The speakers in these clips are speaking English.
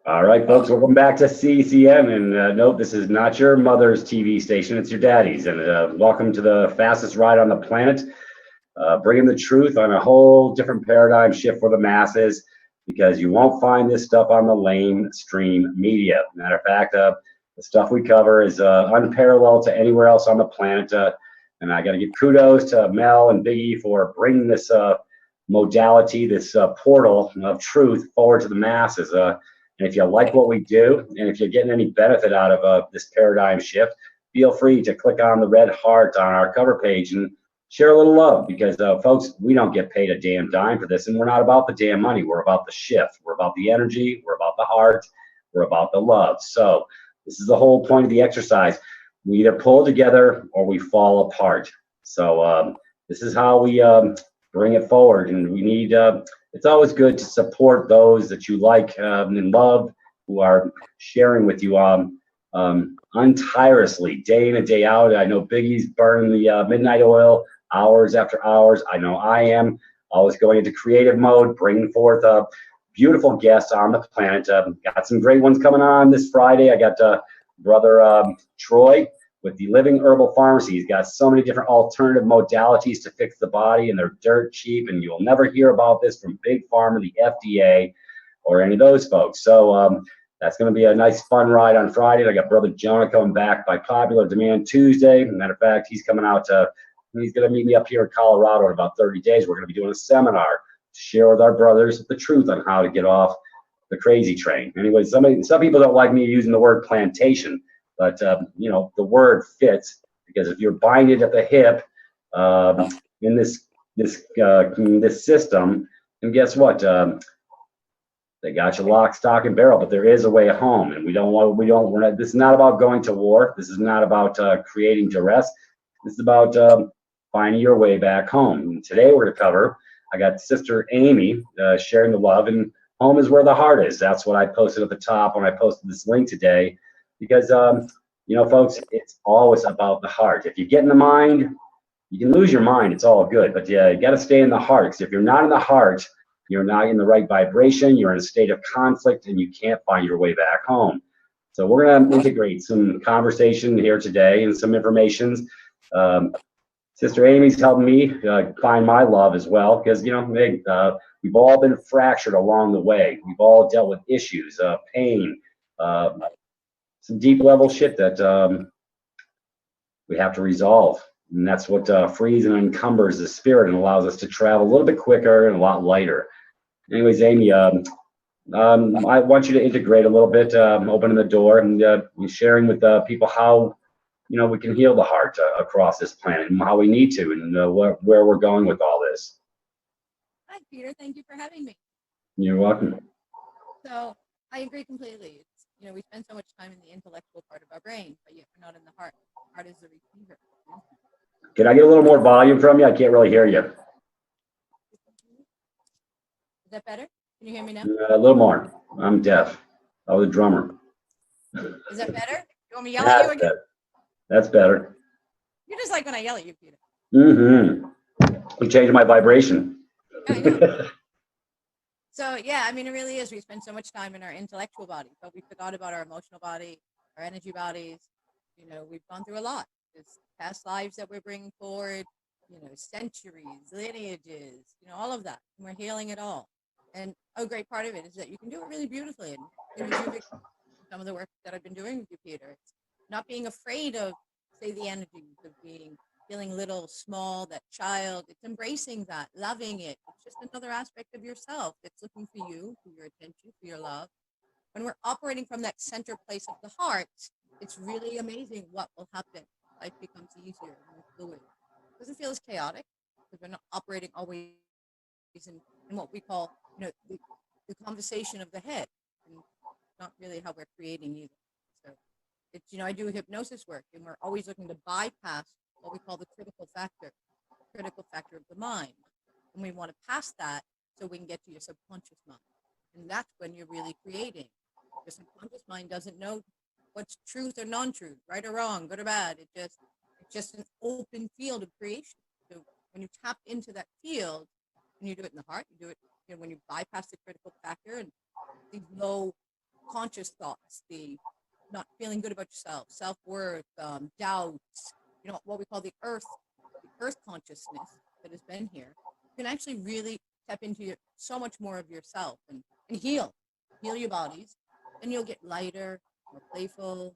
All right, folks, welcome back to CCM. And note, this is not your mother's TV station, it's your daddy's. And welcome to the fastest ride on the planet, bringing the truth on a whole different paradigm shift for the masses, because you won't find this stuff on the mainstream media. Matter of fact, the stuff we cover is unparalleled to anywhere else on the planet. And I got to give kudos to Mel and Biggie for bringing this modality, this portal of truth forward to the masses. And if you like what we do, and if you're getting any benefit out of this paradigm shift, feel free to click on the red heart on our cover page and share a little love, because folks, we don't get paid a damn dime for this, and we're not about the damn money. We're about the shift. We're about the energy. We're about the heart. We're about the love. So this is the whole point of the exercise. We either pull together or we fall apart. So this is how we bring it forward, and we need it's always good to support those that you like and love, who are sharing with you untirelessly, day in and day out. I know Biggie's burning the midnight oil hours after hours. I know I am always going into creative mode, bringing forth beautiful guests on the planet. Got some great ones coming on this Friday. I got brother Troy with the Living Herbal Pharmacy. He's got so many different alternative modalities to fix the body, and they're dirt cheap, and you'll never hear about this from Big Pharma, the FDA, or any of those folks. So that's going to be a nice fun ride on Friday. And I got brother Jonah coming back by popular demand Tuesday. Matter of fact, he's coming out to, he's going to meet me up here in Colorado in about 30 days. We're going to be doing a seminar to share with our brothers the truth on how to get off the crazy train. Anyway, some people don't like me using the word plantation, but you know, the word fits, because if you're binded at the hip in this system, and guess what? They got you lock, stock, and barrel. But there is a way home, and we're not. This is not about going to war. This is not about creating duress. This is about finding your way back home. And today we're going to cover. I got Sister Amy sharing the love, and home is where the heart is. That's what I posted at the top when I posted this link today, because you know, folks, it's always about the heart. If you get in the mind, you can lose your mind. It's all good, but yeah, you got to stay in the heart. Because if you're not in the heart, you're not in the right vibration. You're in a state of conflict, and you can't find your way back home. So we're going to integrate some conversation here today and some information. Sister Amy's helping me find my love as well, because you know, we've all been fractured along the way. We've all dealt with issues, pain, some deep level shit that we have to resolve. And that's what frees and encumbers the spirit and allows us to travel a little bit quicker and a lot lighter. Anyways, Amy, I want you to integrate a little bit, opening the door and sharing with people how, you know, we can heal the heart across this planet, and how we need to, and where we're going with all this. Hi, Peter. Thank you for having me. You're welcome. So I agree completely. It's, you know, we spend so much time in the intellectual part of our brain, but yet we're not in the heart. The heart is the receiver. Can I get a little more volume from you? I can't really hear you. Is that better? Can you hear me now? A little more. I'm deaf. I was a drummer. Is that better? You want me to yell at you again? That's better. You're just like when I yell at you, Peter. Mm-hmm. You changed my vibration. I know. So yeah, I mean, it really is. We spend so much time in our intellectual body, but we forgot about our emotional body, our energy bodies. You know, we've gone through a lot. There's past lives that we're bringing forward, you know, centuries, lineages, you know, all of that. And we're healing it all. And a great part of it is that you can do it really beautifully. And some of the work that I've been doing with you, Peter, it's not being afraid of, say, the energies of feeling little, small, that child. It's embracing that, loving it. It's just another aspect of yourself that's looking for you, for your attention, for your love. When we're operating from that center place of the heart, it's really amazing what will happen. Life becomes easier, more fluid. It doesn't feel as chaotic, because we're not operating always in what we call, you know, the conversation of the head, and not really how we're creating either. So it's, you know, I do hypnosis work, and we're always looking to bypass what we call the critical factor of the mind. And we want to pass that so we can get to your subconscious mind. And that's when you're really creating. Your subconscious mind doesn't know what's truth or non-truth, right or wrong, good or bad. It's just an open field of creation. So when you tap into that field, and you do it in the heart, you do it, you know, when you bypass the critical factor and the low conscious thoughts, the not feeling good about yourself, self-worth, doubts, what we call the earth consciousness that has been here, you can actually really tap into so much more of yourself and heal your bodies. Then you'll get lighter, more playful,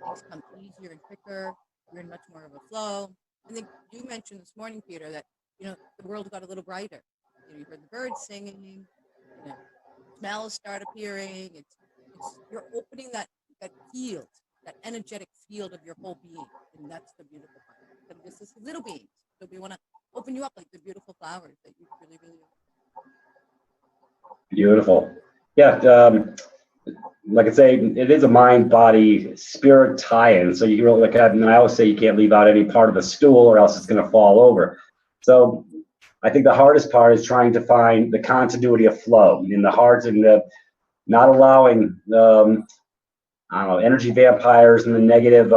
things come easier and quicker. You're in much more of a flow. I think you mentioned this morning, Peter, that the world got a little brighter. You heard the birds singing, you know, smells start appearing. It's you're opening that field, that energetic field of your whole being, and that's the beautiful part. That this is little beings, so we want to open you up like the beautiful flowers that you really, really are. Beautiful. Yeah. Like I say, it is a mind, body, spirit tie-in. So you really, and I always say, you can't leave out any part of the stool, or else it's going to fall over. So I think the hardest part is trying to find the continuity of flow in the heart, and not allowing, I don't know, energy vampires and the negative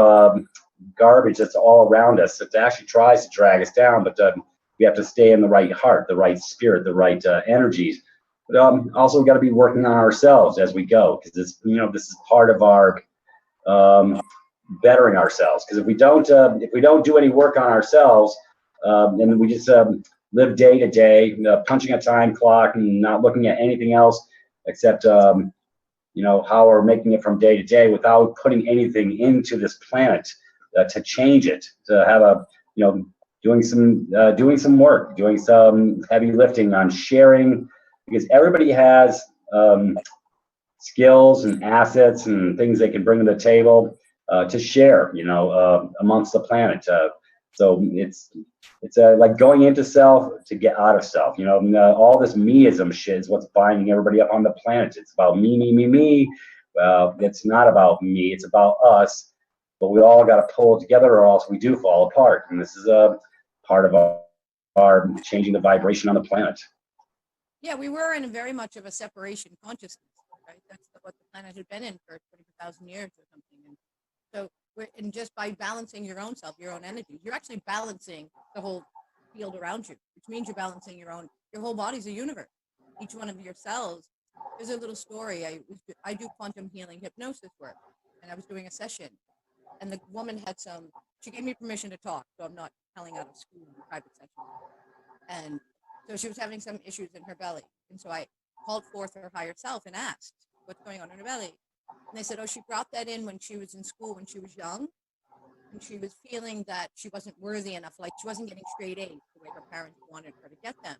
garbage that's all around us. It actually tries to drag us down, but we have to stay in the right heart, the right spirit, the right energies. But also, we got to be working on ourselves as we go, because this is part of our bettering ourselves. Because if we don't do any work on ourselves, and we just live day to day, punching a time clock and not looking at anything else except how we're making it from day to day, without putting anything into this planet to change it, to have doing some work, doing some heavy lifting on sharing, because everybody has skills and assets and things they can bring to the table to share, amongst the planet. So it's like going into self to get out of self. All this meism shit is what's binding everybody up on the planet. It's about me, me, me, me. It's not about me. It's about us. But we all got to pull it together, or else we do fall apart. And this is a part of our changing the vibration on the planet. Yeah, we were in very much of a separation consciousness, right? That's what the planet had been in for 20,000 years or something. And so, and just by balancing your own self, your own energy, you're actually balancing the whole field around you, which means you're balancing your whole body's a universe. Each one of your cells. There's a little story. I do quantum healing hypnosis work, and I was doing a session, and the woman she gave me permission to talk, so I'm not telling out of school in private sessions. And so she was having some issues in her belly. And so I called forth her higher self and asked, what's going on in her belly? And they said, she brought that in when she was in school, when she was young. And she was feeling that she wasn't worthy enough, like she wasn't getting straight A's the way her parents wanted her to get them.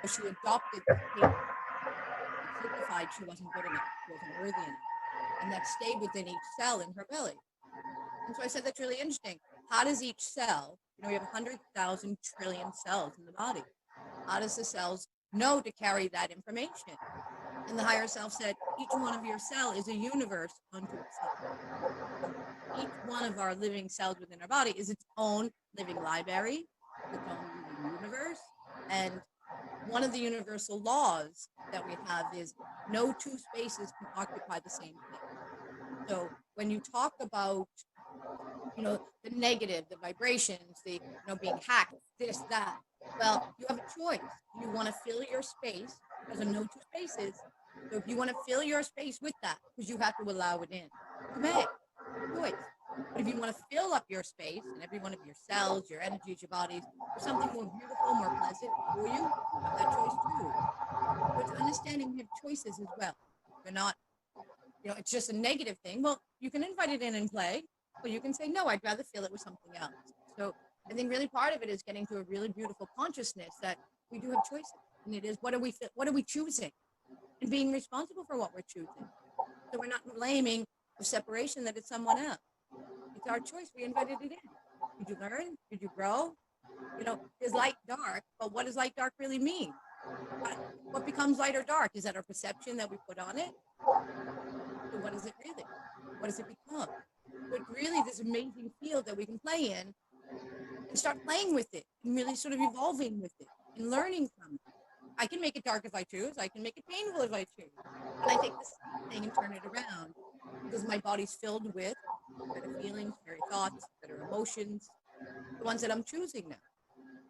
So she adopted this behavior. It signified she wasn't good enough, she wasn't worthy enough. And that stayed within each cell in her belly. And so I said, that's really interesting. How does each cell, we have 100,000 trillion cells in the body. How does the cells know to carry that information? And the higher self said, each one of your cell is a universe unto itself. So each one of our living cells within our body is its own living library, its own living universe. And one of the universal laws that we have is no two spaces can occupy the same place. So when you talk about the negative, the vibrations, the being hacked, this, that, well, you have a choice. You want to fill your space, because of no two spaces. So if you want to fill your space with that, because you have to allow it in, you may, choice. But if you want to fill up your space and every one of your cells, your energies, your bodies, with something more beautiful, more pleasant for you have that choice too. So it's understanding you have choices as well. You're not, it's just a negative thing. Well, you can invite it in and play, or you can say, no, I'd rather feel it with something else. So I think really part of it is getting to a really beautiful consciousness that we do have choices. And it is, what are we choosing? And being responsible for what we're choosing. So we're not blaming the separation that it's someone else. It's our choice. We invited it in. Did you learn? Did you grow? Is light dark, but what does light dark really mean? What becomes light or dark? Is that our perception that we put on it? So what is it really? What does it become? So it's really this amazing field that we can play in and start playing with it and really sort of evolving with it and learning from it. I can make it dark if I choose. I can make it painful if I choose. And I take this thing and turn it around, because my body's filled with better feelings, better thoughts, better emotions, the ones that I'm choosing now.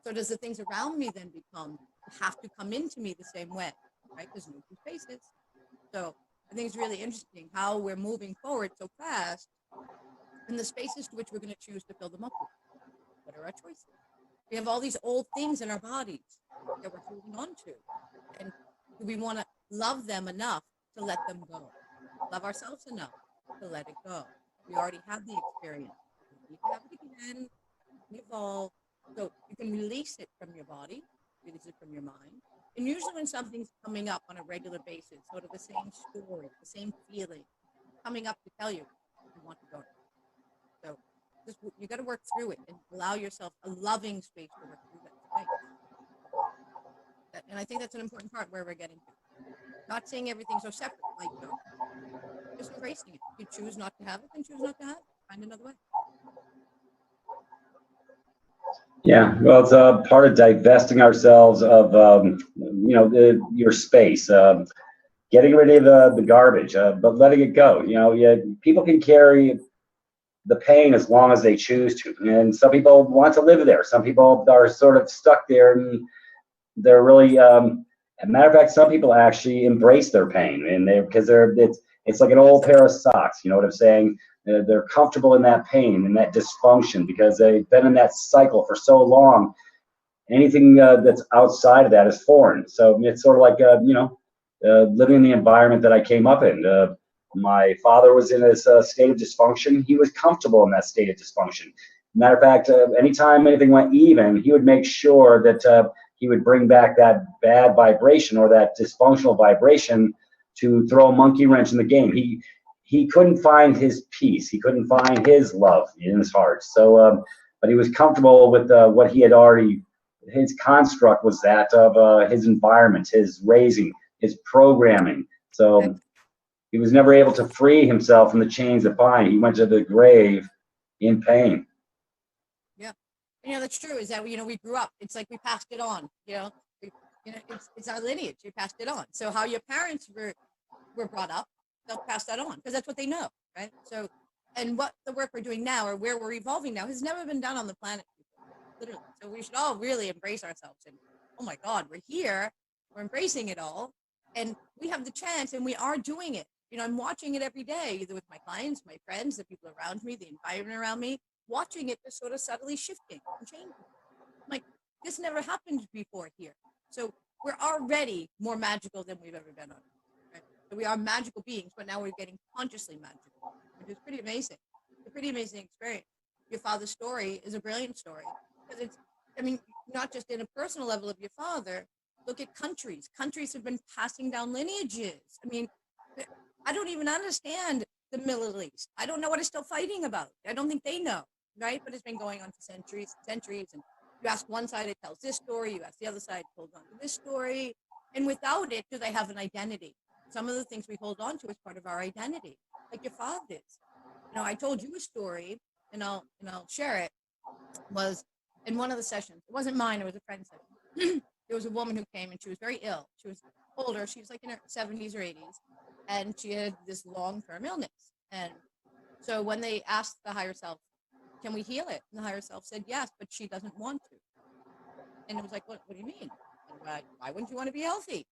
So does the things around me then have to come into me the same way, right? There's no two spaces. So I think it's really interesting how we're moving forward so fast and the spaces to which we're going to choose to fill them up with. What are our choices? We have all these old things in our bodies that we're holding on to. And do we want to love them enough to let them go? Love ourselves enough to let it go? We already have the experience. We need to have it again, evolve. So you can release it from your body, release it from your mind. And usually when something's coming up on a regular basis, sort of the same story, the same feeling, coming up to tell you, you want to go. So just you got to work through it and allow yourself a loving space to work through that space. And I think that's an important part where we're getting to. Not seeing everything so separate, like just embracing it. If you choose not to have it, then choose not to have it. Find another way. Yeah, well, it's a part of divesting ourselves of, your space, getting rid of the garbage, but letting it go. Yeah, people can carry the pain as long as they choose to, and some people want to live there. Some people are sort of stuck there, and they're really, as a matter of fact, some people actually embrace their pain, and it's like an old pair of socks. You know what I'm saying? They're comfortable in that pain and that dysfunction because they've been in that cycle for so long. Anything that's outside of that is foreign. So it's sort of like living in the environment that I came up in. My father was in a state of dysfunction. He was comfortable in that state of dysfunction. Matter of fact, anytime anything went even, he would make sure that he would bring back that bad vibration or that dysfunctional vibration to throw a monkey wrench in the game. He couldn't find his peace. He couldn't find his love in his heart. So, but he was comfortable with what he had already. His construct was that of his environment, his raising, his programming. So he was never able to free himself from the chains that bind. He went to the grave in pain. Yeah. That's true. Is that we grew up. It's like we passed it on. It's our lineage. We passed it on. So how your parents were brought up, they'll pass that on because that's what they know, right? So, and what the work we're doing now or where we're evolving now has never been done on the planet before, literally. So we should all really embrace ourselves and, oh my God, we're here, we're embracing it all, and we have the chance, and we are doing it. I'm watching it every day, either with my clients, my friends, the people around me, the environment around me, watching it just sort of subtly shifting and changing. I'm like, this never happened before here. So we're already more magical than we've ever been on. Right? So we are magical beings, but now we're getting consciously magical, which is pretty amazing. It's a pretty amazing experience. Your father's story is a brilliant story because not just in a personal level of your father. Look at countries. Countries have been passing down lineages. I don't even understand the Middle East. I don't know what it's still fighting about. I don't think they know, right? But it's been going on for centuries, centuries. And you ask one side, it tells this story. You ask the other side, it holds on to this story. And without it, do they have an identity? Some of the things we hold on to is part of our identity, like your father's. I told you a story, and I'll share it. Was in one of the sessions. It wasn't mine. It was a friend's session. There was a woman who came, and she was very ill. She was older. She was like in her 70s or 80s, and she had this long-term illness. And so when they asked the higher self, can we heal it? And the higher self said yes, but she doesn't want to. And it was like, what do you mean? And why wouldn't you want to be healthy?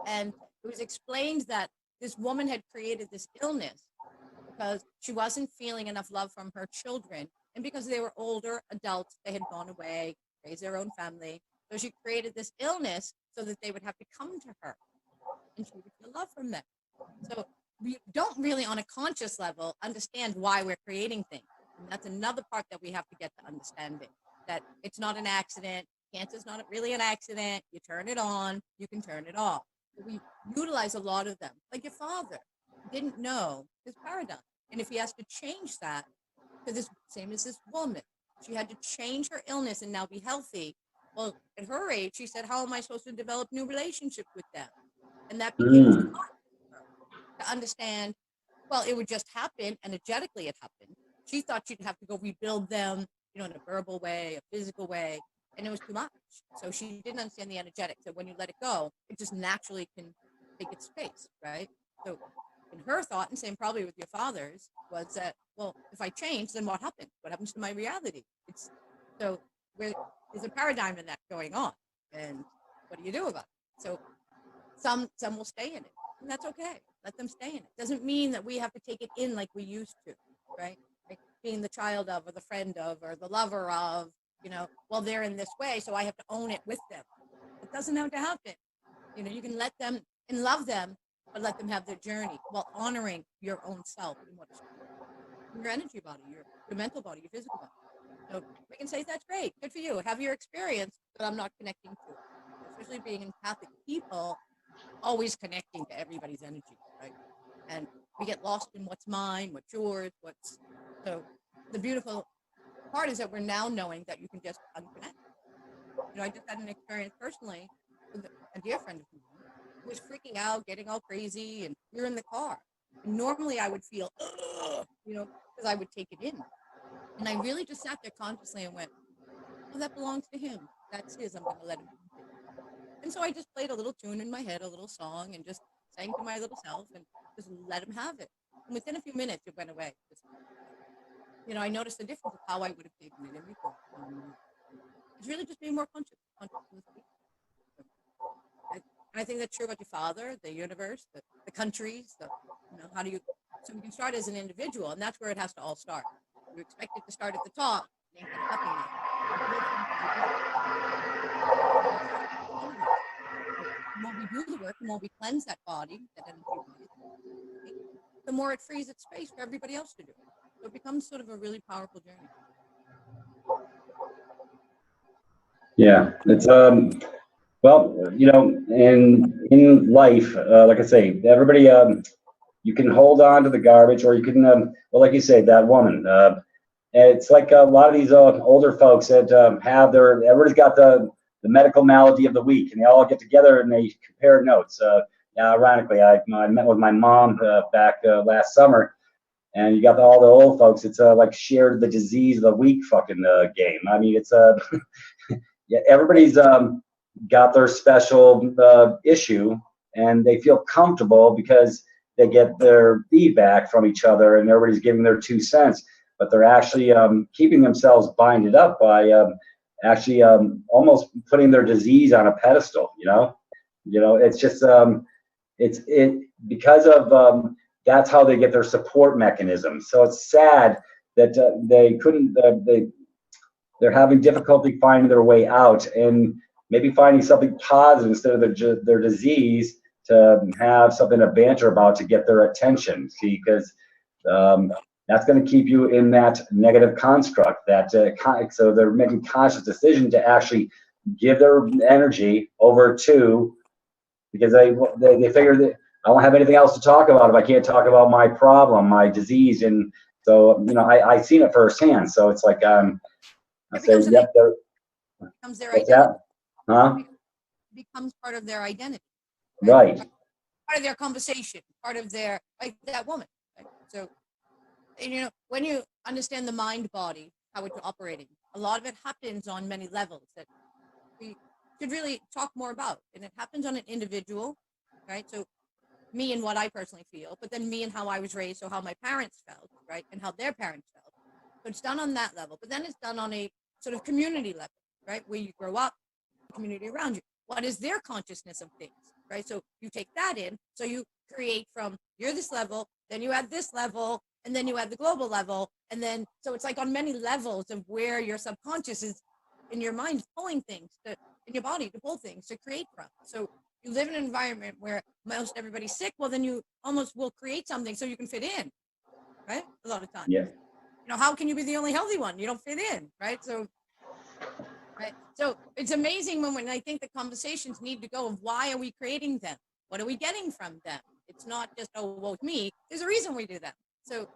And it was explained that this woman had created this illness because she wasn't feeling enough love from her children. And because they were older adults, they had gone away, raised their own family. So she created this illness so that they would have to come to her and she would feel love from them. So we don't really on a conscious level understand why we're creating things. And that's another part that we have to get to understanding, that it's not an accident. Cancer is not really an accident. You turn it on, you can turn it off. But we utilize a lot of them. Like your father didn't know his paradigm. And if he has to change that, to this same as this woman, she had to change her illness and now be healthy. Well, at her age, she said, how am I supposed to develop new relationships with them? And that became too much for her to understand. Well, it would just happen, energetically it happened. She thought she'd have to go rebuild them, in a verbal way, a physical way, and it was too much. So she didn't understand the energetic. So when you let it go, it just naturally can take its space, right? So in her thought, and same probably with your father's, was that, well, if I change, then what happens? What happens to my reality? So there's a paradigm in that going on, and what do you do about it? So some will stay in it, and that's okay. Let them stay in it. Doesn't mean that we have to take it in like we used to, right? Like being the child of, or the friend of, or the lover of, well, they're in this way, so I have to own it with them. It doesn't have to happen. You can let them and love them, but let them have their journey while honoring your own self and what is your energy body, your mental body, your physical body. So we can say, that's great, good for you, have your experience, but I'm not connecting to it. Especially being empathic people, always connecting to everybody's energy, right? And we get lost in what's mine, what's yours, so the beautiful part is that we're now knowing that you can just unconnect. I just had an experience personally with a dear friend of mine who was freaking out, getting all crazy, and we were in the car. And normally I would feel, because I would take it in. And I really just sat there consciously and went, oh, that belongs to him. That's his. I'm going to let him have it. And so I just played a little tune in my head, a little song, and just sang to my little self and just let him have it. And within a few minutes, it went away. I noticed the difference of how I would have taken it in before. It's really just being more conscious of the speech. And I think that's true about your father, the universe, the countries, how do you, so we can start as an individual, and that's where it has to all start. You expect it to start at the top, it ain't gonna happen there. The more we do the work, the more we cleanse that body, that energy body, the more it frees its space for everybody else to do it. So it becomes sort of a really powerful journey. Yeah, it's well, in life, like I say, everybody, you can hold on to the garbage, or you can, well, like you say, that woman. It's like a lot of these older folks that everybody's got the medical malady of the week, and they all get together and they compare notes. Yeah, ironically, I met with my mom back last summer, and you got all the old folks. It's like shared the disease of the week fucking game. I mean, it's yeah, everybody's got their special issue, and they feel comfortable because they get their feedback from each other, and everybody's giving their 2 cents. But they're actually keeping themselves binded up by actually almost putting their disease on a pedestal. It's just it because of that's how they get their support mechanism. So it's sad that they couldn't they're having difficulty finding their way out, and maybe finding something positive instead of their disease, to have something to banter about to get their attention. See, because that's going to keep you in that negative construct. So they're making conscious decision to actually give their energy over to, because they figure that I won't have anything else to talk about if I can't talk about my problem, my disease. And so I seen it firsthand. So it's like I say, yep, becomes their what's identity. that? Huh? Becomes part of their identity. Right. Part of their conversation, part of their, like that woman. Right? So, when you understand the mind body, how it's operating, a lot of it happens on many levels that we should really talk more about. And it happens on an individual, right? So me and what I personally feel, but then me and how I was raised, so how my parents felt, right? And how their parents felt. So it's done on that level, but then it's done on a sort of community level, right? Where you grow up, the community around you. What is their consciousness of things, right? So you take that in, so you create from, you're this level, then you add this level, and then you add the global level. And then, so it's like on many levels of where your subconscious is in your mind pulling things in your body to pull things to create from. So you live in an environment where most everybody's sick, well, then you almost will create something so you can fit in, right? A lot of times. Yeah. How can you be the only healthy one? You don't fit in, right? So it's amazing when I think the conversations need to go of, why are we creating them? What are we getting from them? It's not just, oh, well, with me. There's a reason we do them. So,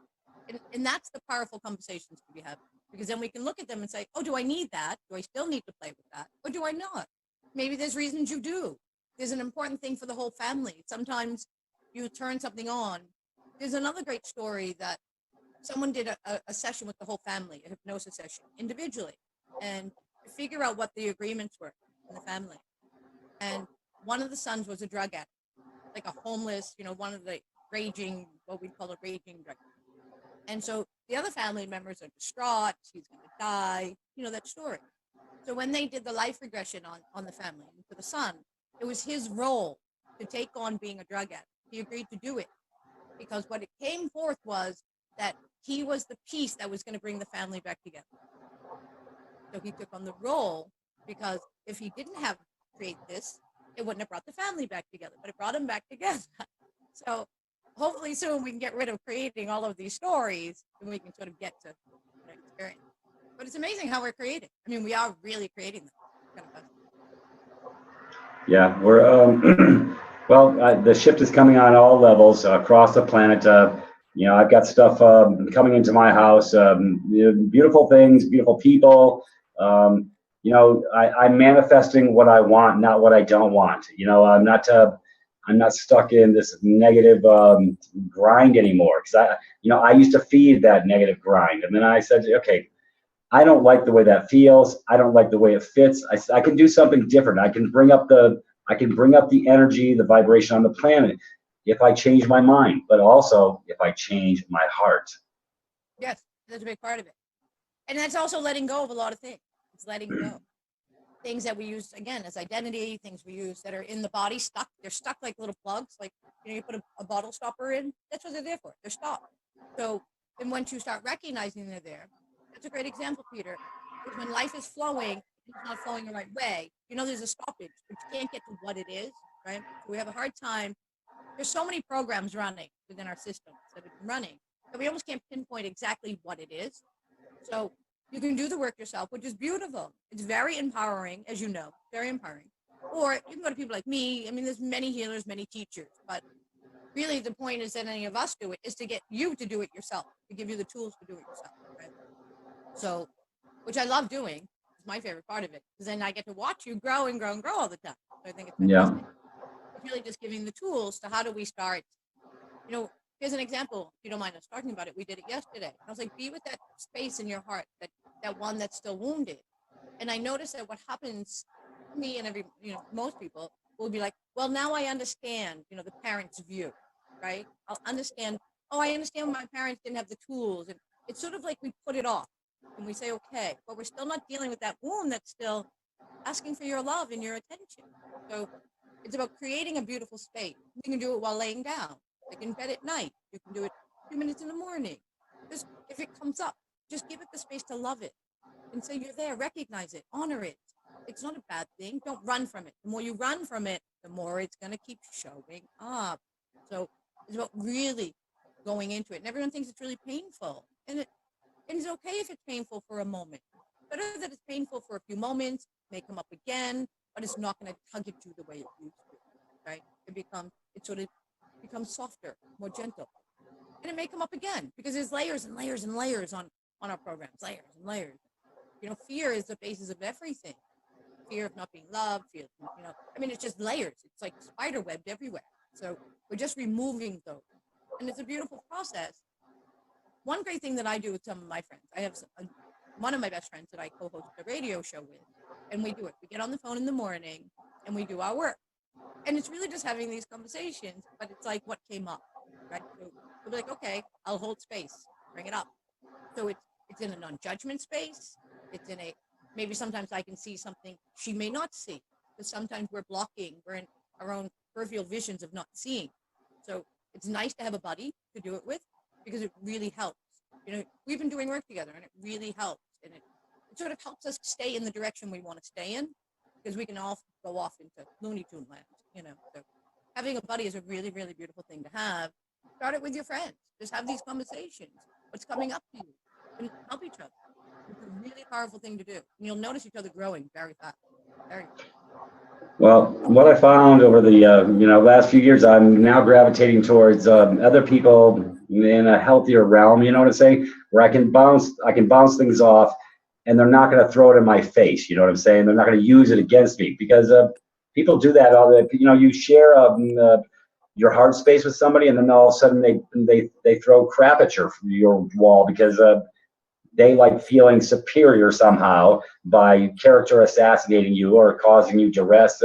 and that's the powerful conversations to be having, because then we can look at them and say, oh, do I need that? Do I still need to play with that? Or do I not? Maybe there's reasons you do. There's an important thing for the whole family. Sometimes you turn something on. There's another great story that someone did a session with the whole family, a hypnosis session individually, and to figure out what the agreements were in the family. And one of the sons was a drug addict, like a homeless, one of the raging, what we call a raging drug. And so the other family members are distraught. He's going to die, that story. So when they did the life regression on the family, for the son, it was his role to take on being a drug addict. He agreed to do it because what it came forth was that he was the piece that was going to bring the family back together. So he took on the role, because if he didn't have create this, it wouldn't have brought the family back together, but it brought them back together. So hopefully soon we can get rid of creating all of these stories and we can sort of get to experience. But it's amazing how we're creating. I mean, we are really creating them. Kind of Yeah, we're well. The shift is coming on all levels across the planet. You know, I've got stuff coming into my house. Beautiful things, beautiful people. You know, I'm manifesting what I want, not what I don't want. You know, I'm not stuck in this negative grind anymore, because you know, I used to feed that negative grind, and then I said, okay, I don't like the way that feels. I don't like the way it fits. I can do something different. I can bring up the energy, the vibration on the planet if I change my mind, but also if I change my heart. yes, that's a big part of it. And that's also letting go of a lot of things. It's letting go. Things that we use, again, as identity, things we use that are in the body, stuck. They're stuck like little plugs. Like, you know, you put a bottle stopper in, that's what they're there for. They're stopped. So then once you start recognizing they're there, that's a great example, Peter, is when life is flowing, it's not flowing the right way. You know, there's a stoppage, but you can't get to what it is, right? So we have a hard time. There's so many programs running within our systems that have been running that we almost can't pinpoint exactly what it is. So you can do the work yourself, which is beautiful. It's very empowering, as you know, very empowering. Or you can go to people like me. I mean, there's many healers, many teachers, but really the point is that any of us do it is to get you to do it yourself, to give you the tools to do it yourself, right? So, which I love doing. It's my favorite part of it, because then I get to watch you grow and grow and grow all the time. So I think it's Yeah. fantastic. It's really just giving the tools to how do we start, you know, here's an example, if you don't mind us talking about it. We did it yesterday. I was like, be with that space in your heart, that one that's still wounded. And I noticed that what happens to me and most people will be like, well, now I understand, you know, the parent's view, right? I'll understand, oh, I understand my parents didn't have the tools. And it's sort of like we put it off and we say, okay, but we're still not dealing with that wound that's still asking for your love and your attention. So it's about creating a beautiful space. You can do it while laying down, like in bed at night. You can do it 2 minutes in the morning. Just if it comes up, just give it the space to love it and say you're there, recognize it, honor it. It's not a bad thing. Don't run from it. The more you run from it, the more it's going to keep showing up. So it's about really going into it. And everyone thinks it's really painful. And it's okay if it's painful for a moment. Better that it's painful for a few moments, may come up again, but it's not going to tug at you the way it used to, right? It sort of becomes softer, more gentle. And it may come up again because there's layers and layers and layers on our programs, layers and layers. You know, fear is the basis of everything. Fear of not being loved, fear, you know, I mean, it's just layers. It's like spider webbed everywhere. So we're just removing those. And it's a beautiful process. One great thing that I do with some of my friends, I have one of my best friends that I co-host a radio show with, and we do it. We get on the phone in the morning and we do our work. And it's really just having these conversations, but it's like what came up, right? So we'll be like, okay, I'll hold space, bring it up. So it's in a non-judgment space. It's in a, maybe sometimes I can see something she may not see, because sometimes we're in our own peripheral visions of not seeing. So it's nice to have a buddy to do it with, because it really helps. You know, we've been doing work together and it really helps. And it sort of helps us stay in the direction we want to stay in, because we can all go off into Looney Tune land, you know. So having a buddy is a really, really beautiful thing to have. Start it with your friends. Just have these conversations. What's coming up to you? And help each other. It's a really powerful thing to do. And you'll notice each other growing very fast. Very fast. Well, what I found over the last few years, I'm now gravitating towards other people in a healthier realm. You know what I'm saying? Where I can bounce things off, and they're not going to throw it in my face. You know what I'm saying? They're not going to use it against me, because people do that. You know, you share your heart space with somebody, and then all of a sudden they throw crap at your wall, because they like feeling superior somehow by character assassinating you or causing you duress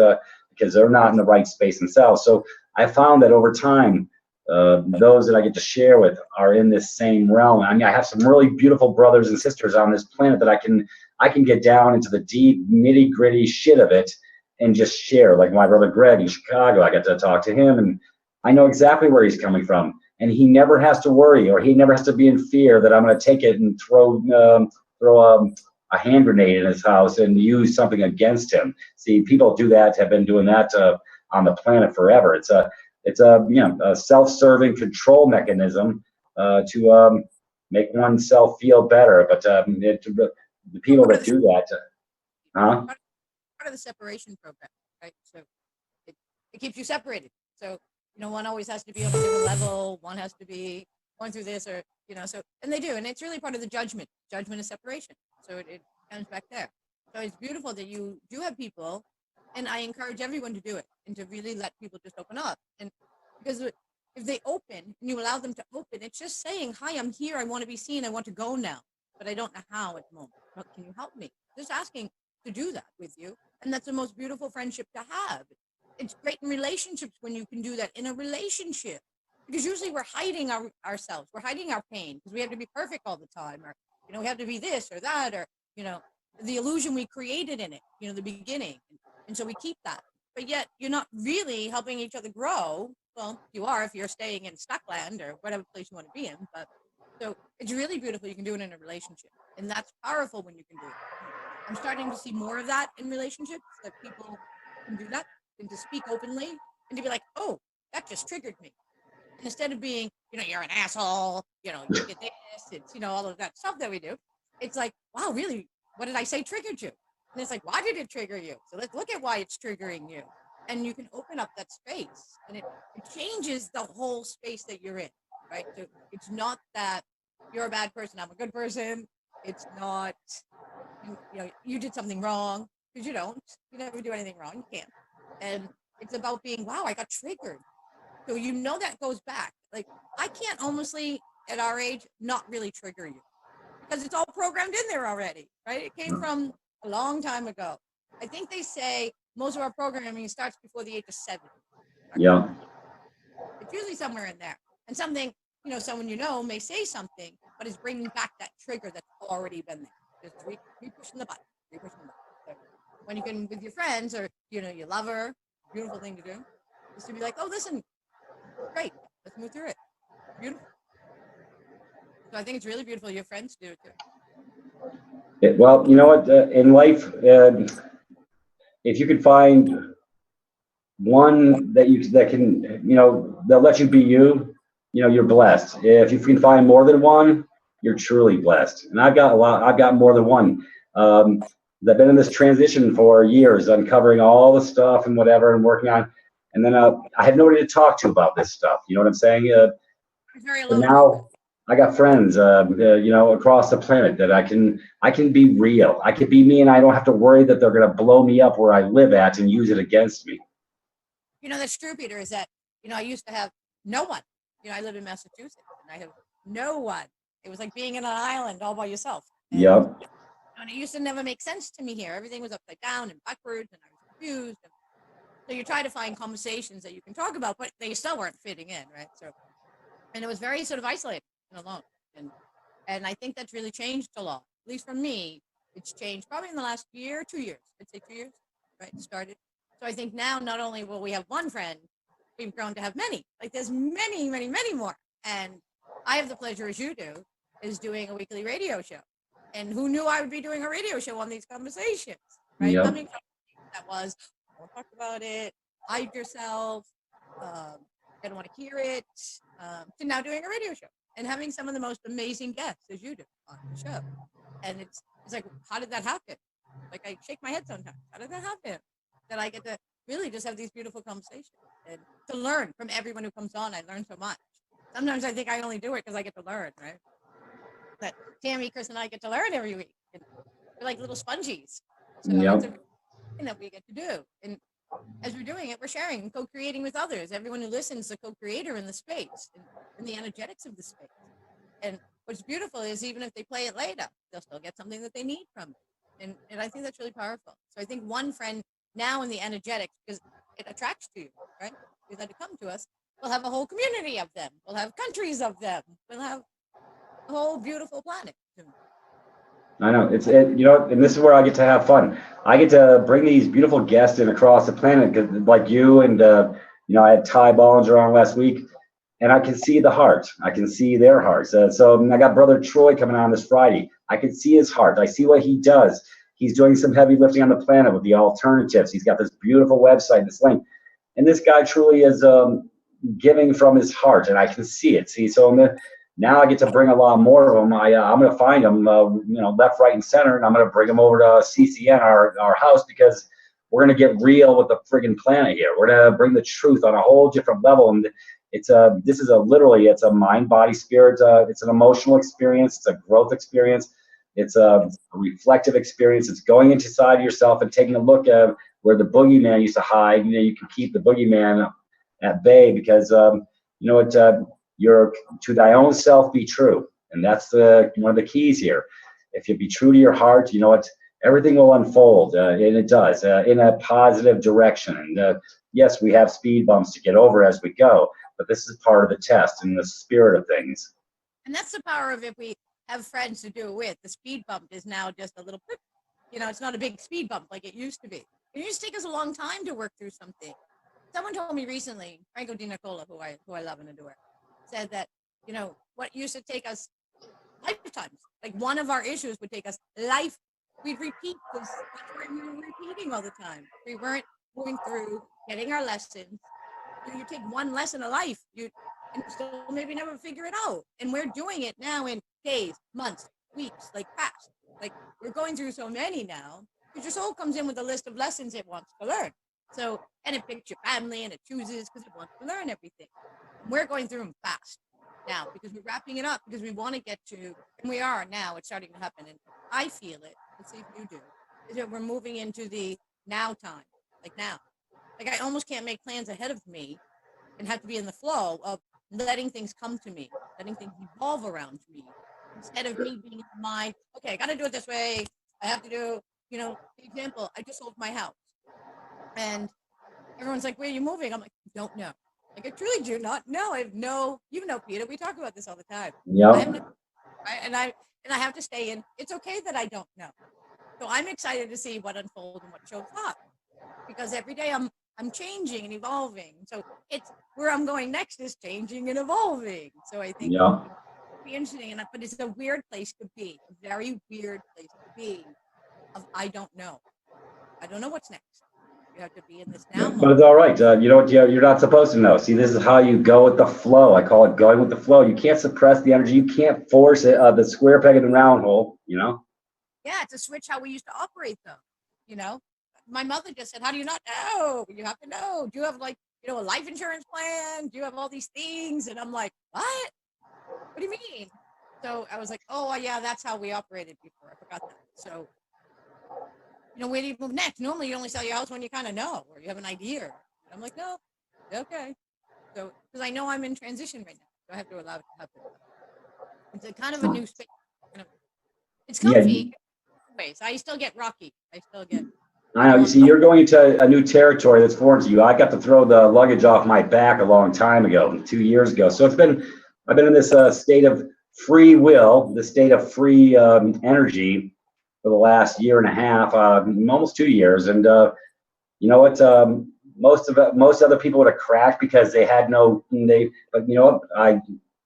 because they're not in the right space themselves. So I found that over time, those that I get to share with are in this same realm. I mean, I have some really beautiful brothers and sisters on this planet that I can get down into the deep nitty gritty shit of it and just share. Like my brother Greg in Chicago, I got to talk to him, and I know exactly where he's coming from. and he never has to worry, or he never has to be in fear that I'm going to take it and throw a hand grenade in his house and use something against him. See, people do that, have been doing that on the planet forever. It's a a self-serving control mechanism to make oneself feel better. But the people that do that, huh? Part of the separation program, right? So it keeps you separated. So one always has to be on a different level. One has to be going through this, or so, and they do, and it's really part of the judgment. Judgment is separation. So it comes back there. So it's beautiful that you do have people, and I encourage everyone to do it and to really let people just open up. And because if they open and you allow them to open, it's just saying, "Hi, I'm here. I want to be seen. I want to go now, but I don't know how at the moment. But can you help me?" Just asking to do that with you, and that's the most beautiful friendship to have. It's great in relationships when you can do that in a relationship, because usually we're hiding ourselves, we're hiding our pain because we have to be perfect all the time, or we have to be this or that, or the illusion we created in it, the beginning, and so we keep that. But yet you're not really helping each other grow. Well, you are if you're staying in Stuckland or whatever place you want to be in. But so it's really beautiful. You can do it in a relationship, and that's powerful when you can do it. I'm starting to see more of that in relationships, that people can do that and to speak openly and to be like, "Oh, that just triggered me." And instead of being, "You're an asshole, you get this," it's, all of that stuff that we do. It's like, "Wow, really? What did I say triggered you?" And it's like, "Why did it trigger you? So let's look at why it's triggering you." And you can open up that space, and it changes the whole space that you're in, right? So it's not that you're a bad person, I'm a good person. It's not, you did something wrong, because you don't. You never do anything wrong. You can't. And it's about being, wow, I got triggered. So that goes back. Like, I can't honestly, at our age, not really trigger you, because it's all programmed in there already, right? It came from a long time ago. I think they say most of our programming starts before the age of 7. Yeah. It's usually somewhere in there. And something, someone may say something, but it's bringing back that trigger that's already been there. Just re-pushing the button, re-pushing the button. So when you can, with your friends or, your lover, beautiful thing to do is to be like, "Oh, listen, great, let's move through it." Beautiful. So I think it's really beautiful your friends do it too. Well, you know what? In life, if you could find one that can, that lets you be you, you're blessed. If you can find more than one, you're truly blessed. And I've got a lot. I've got more than one. I've been in this transition for years, uncovering all the stuff and whatever, and working on. And then I had nobody to talk to about this stuff. You know what I'm saying? Very but alone. now I got friends, across the planet that I can be real. I can be me, and I don't have to worry that they're going to blow me up where I live at and use it against me. That's true, Peter, is that, I used to have no one. I live in Massachusetts, and I have no one. It was like being in an island all by yourself. And, Yep. And it used to never make sense to me here. Everything was upside down and backwards, and I was confused. And so you try to find conversations that you can talk about, but they still weren't fitting in, right? So, and it was very sort of isolated and alone. And I think that's really changed a lot. At least for me, it's changed probably in the last year, 2 years. I'd say 2 years, right? It started. So I think now not only will we have one friend, we've grown to have many. Like, there's many, many, many more. And I have the pleasure, as you do, is doing a weekly radio show. And who knew I would be doing a radio show on these conversations, right? Yep. I mean, that was, don't talk about it, hide yourself, don't want to hear it, to now doing a radio show and having some of the most amazing guests, as you do, on the show. And it's like, how did that happen? Like, I shake my head sometimes. How did that happen? That I get to really just have these beautiful conversations and to learn from everyone who comes on. I learn so much. Sometimes I think I only do it because I get to learn, right? But Tammy, Chris, and I get to learn every week. And we're like little sponges. So Yep. it's a thing that we get to do. And as we're doing it, we're sharing and co-creating with others. Everyone who listens is a co-creator in the space and the energetics of the space. And what's beautiful is even if they play it later, they'll still get something that they need from it. And I think that's really powerful. So I think one friend now in the energetics, because it attracts to you, right? They let it come to us. We'll have a whole community of them. We'll have countries of them. We'll have a whole beautiful planet. I know and this is where I get to have fun. I get to bring these beautiful guests in across the planet, like you and I had Ty Bollinger on last week. and I can see the heart. I can see their hearts. So I got brother Troy coming on this Friday. I can see his heart. I see what he does. He's doing some heavy lifting on the planet with the alternatives. He's got this beautiful website, this link, and this guy truly is giving from his heart, and I can see it. See, so now I get to bring a lot more of them. I'm going to find them, left, right, and center, and I'm going to bring them over to CCN, our house, because we're going to get real with the friggin' planet here. We're going to bring the truth on a whole different level, and this is literally it's a mind, body, spirit. It's an emotional experience. It's a growth experience. It's a reflective experience. It's going inside yourself and taking a look at where the boogeyman used to hide. You can keep the boogeyman at bay because you're to thy own self be true, and that's one of the keys here. If you be true to your heart, you know what, everything will unfold, and it does in a positive direction. And yes, we have speed bumps to get over as we go, but this is part of the test and the spirit of things. And that's the power of if we have friends to do it with. The speed bump is now just a little bit, it's not a big speed bump like it used to be. It used to take us a long time to work through something. Someone told me recently, Franco Di Nicola, who I love and adore, said that, what used to take us lifetimes, like one of our issues would take us life. We'd repeat this. That's why we were repeating all the time. We weren't going through getting our lessons. You take one lesson of life, and still maybe never figure it out. And we're doing it now in days, months, weeks, like past. Like we're going through so many now. Because your soul comes in with a list of lessons it wants to learn. So, and it picks your family and it chooses because it wants to learn everything. And we're going through them fast now because we're wrapping it up because we want to get to, and we are now, it's starting to happen. And I feel it, let's see if you do, is that we're moving into the now time, like now. Like I almost can't make plans ahead of me and have to be in the flow of letting things come to me, letting things evolve around me, instead of me being in my, okay, I got to do it this way. I have to do, for example, I just sold my house. And everyone's like, where are you moving? I'm like, don't know. Like, I truly do not know. I have no, Peter, we talk about this all the time. Yep. I have no, and I have to stay in. It's okay that I don't know. So I'm excited to see what unfolds and what shows up because every day I'm changing and evolving. So it's where I'm going next is changing and evolving. So I think it'll be interesting. But it's a weird place to be, a very weird place to be. I don't know. I don't know what's next. You have to be in this now. But it's all right. You know what? You're not supposed to know. See, this is how you go with the flow. I call it going with the flow. You can't suppress the energy. You can't force it. The square peg in the round hole. Yeah, it's a switch how we used to operate, though. My mother just said, "How do you not know? You have to know. Do you have a life insurance plan? Do you have all these things?" And I'm like, "What? What do you mean?" So I was like, "Oh, yeah, that's how we operated before. I forgot that." So. Where do you move next? Normally, you only sell your house when you kind of know or you have an idea. And I'm like, no, okay. So, because I know I'm in transition right now, so I have to allow it to happen. It's a kind of a new space. It's comfy. Ways. I still get rocky. I know. You see, you're going into a new territory that's foreign to you. I got to throw the luggage off my back a long time ago, 2 years ago. So I've been in this state of free will, the state of free energy for the last year and a half, almost 2 years. And you know what? Most other people would have crashed because they had but you know what?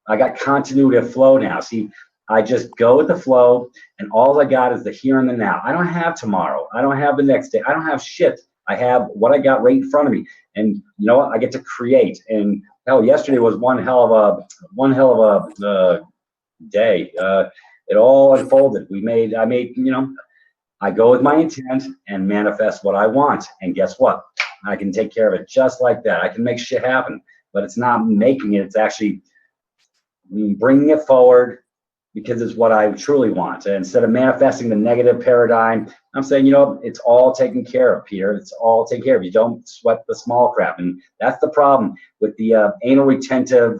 I got continuity of flow now. See, I just go with the flow, and all I got is the here and the now. I don't have tomorrow. I don't have the next day. I don't have shit. I have what I got right in front of me, and you know what? I get to create. And hell, yesterday was one hell of a day. It all unfolded. I go with my intent and manifest what I want. And guess what? I can take care of it just like that. I can make shit happen, but it's not making it. It's actually bringing it forward because it's what I truly want. And instead of manifesting the negative paradigm, I'm saying, it's all taken care of, Peter. It's all taken care of. You don't sweat the small crap. And that's the problem with the anal retentive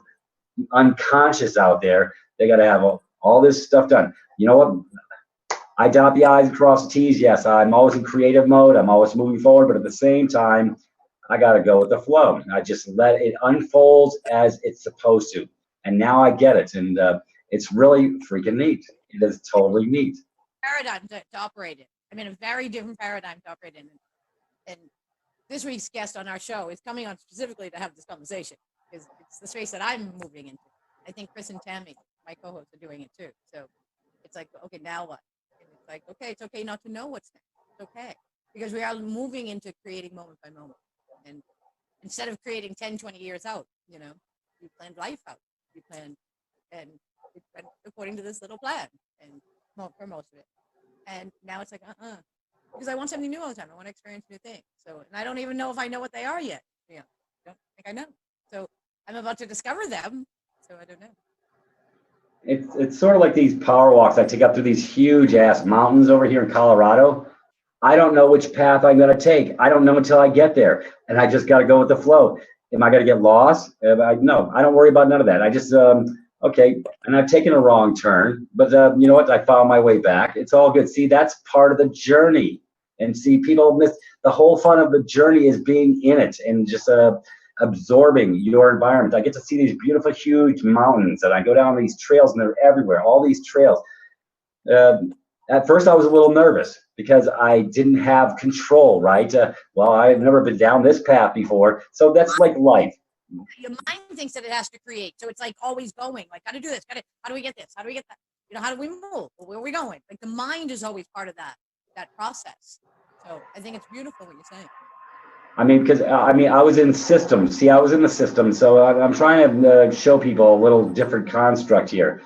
unconscious out there. They got to have all this stuff done. You know what? I dot the I's and cross the T's. Yes, I'm always in creative mode. I'm always moving forward, but at the same time, I got to go with the flow. I just let it unfold as it's supposed to. And now I get it. And it's really freaking neat. It is totally neat. Paradigm to operate in. I mean, a very different paradigm to operate in. And this week's guest on our show is coming on specifically to have this conversation. because it's the space that I'm moving into. I think Chris and Tammy, my co-hosts, are doing it too. So it's like, okay, now what? And it's like, okay, it's okay not to know what's next. It's okay. Because we are moving into creating moment by moment. And instead of creating 10, 20 years out, you plan life out. You plan, and it went according to this little plan, and for most of it. And now it's like, because I want something new all the time. I want to experience new things. So, and I don't even know if I know what they are yet. I don't think I know. So I'm about to discover them. So I don't know. It's sort of like these power walks I take up through these huge ass mountains over here in Colorado. I don't know which path I'm going to take. I don't know until I get there, and I just got to go with the flow. Am I going to get lost? No, I don't worry about none of that. I just okay, and I've taken a wrong turn, but you know what? I found my way back. It's all good. See, that's part of the journey. And see, people miss the whole fun of the journey is being in it and just absorbing your environment. I get to see these beautiful, huge mountains, and I go down these trails, and they're everywhere. All these trails. At first, I was a little nervous because I didn't have control, right? Well, I've never been down this path before. So that's like life. Your mind thinks that it has to create. So it's like always going, like, got to do this. How do we get this? How do we get that? How do we move? Where are we going? Like the mind is always part of that process. So I think it's beautiful what you're saying. I mean, because I was in systems. See, I was in the system. So I'm trying to show people a little different construct here.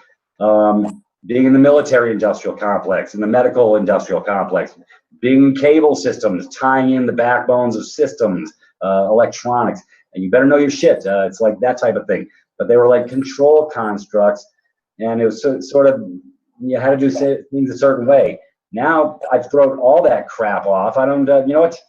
Being in the military industrial complex, in the medical industrial complex, being in cable systems, tying in the backbones of systems, electronics, and you better know your shit. It's like that type of thing. But they were like control constructs, and it was sort of you had to do things a certain way. Now I've thrown all that crap off. I don't, you know what?